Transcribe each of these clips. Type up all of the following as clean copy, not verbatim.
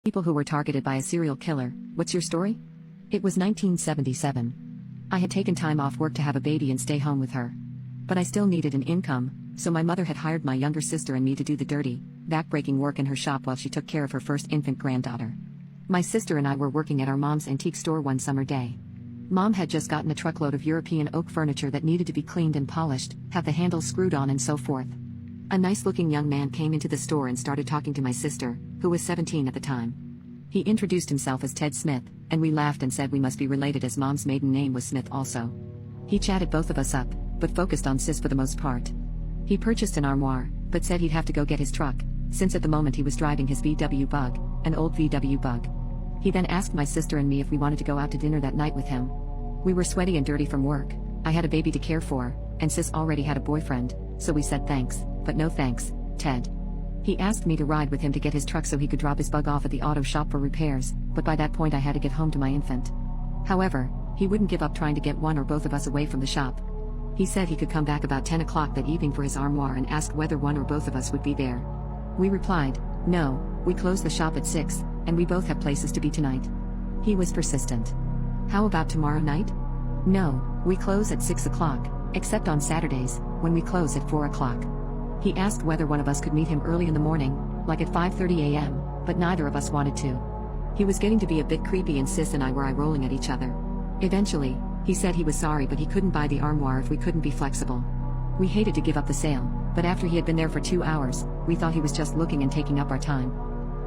People who were targeted by a serial killer. What's your story? It was 1977. I had taken time off work to have a baby and stay home with her. But I still needed an income, so my mother had hired my younger sister and me to do the dirty, back-breaking work in her shop while she took care of her first infant granddaughter. My sister and I were working at our mom's antique store one summer day. Mom had just gotten a truckload of European oak furniture that needed to be cleaned and polished, have the handles screwed on and so forth. A nice-looking young man came into the store and started talking to my sister, who was 17 at the time. He introduced himself as Ted Smith, and we laughed and said we must be related as Mom's maiden name was Smith also. He chatted both of us up, but focused on Sis for the most part. He purchased an armoire, but said he'd have to go get his truck, since at the moment he was driving his VW Bug, an old VW Bug. He then asked my sister and me if we wanted to go out to dinner that night with him. We were sweaty and dirty from work, I had a baby to care for, and Sis already had a boyfriend, so we said thanks, but no thanks, Ted. He asked me to ride with him to get his truck so he could drop his Bug off at the auto shop for repairs, but by that point I had to get home to my infant. However, he wouldn't give up trying to get one or both of us away from the shop. He said he could come back about 10 o'clock that evening for his armoire and asked whether one or both of us would be there. We replied, no, we close the shop at 6, and we both have places to be tonight. He was persistent. How about tomorrow night? No, we close at 6 o'clock, except on Saturdays, when we close at 4 o'clock. He asked whether one of us could meet him early in the morning, like at 5:30 a.m., but neither of us wanted to. He was getting to be a bit creepy and Sis and I were eye-rolling at each other. Eventually, he said he was sorry but he couldn't buy the armoire if we couldn't be flexible. We hated to give up the sale, but after he had been there for 2 hours, we thought he was just looking and taking up our time.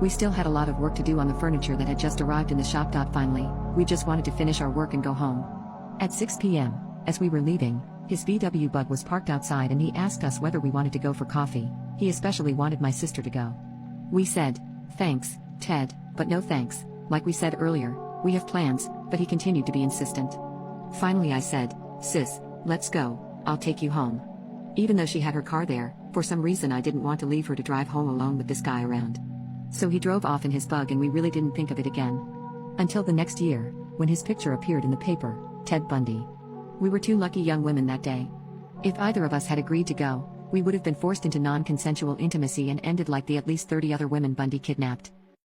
We still had a lot of work to do on the furniture that had just arrived in the shop. Finally, we just wanted to finish our work and go home. At 6 p.m., as we were leaving, his VW Bug was parked outside and he asked us whether we wanted to go for coffee. He especially wanted my sister to go. We said, thanks, Ted, but no thanks. Like we said earlier, we have plans, but he continued to be insistent. Finally I said, Sis, let's go, I'll take you home. Even though she had her car there, for some reason I didn't want to leave her to drive home alone with this guy around. So he drove off in his Bug and we really didn't think of it again. Until the next year, when his picture appeared in the paper, Ted Bundy. We were two lucky young women that day. If either of us had agreed to go, we would have been forced into non-consensual intimacy and ended like the at least 30 other women Bundy kidnapped.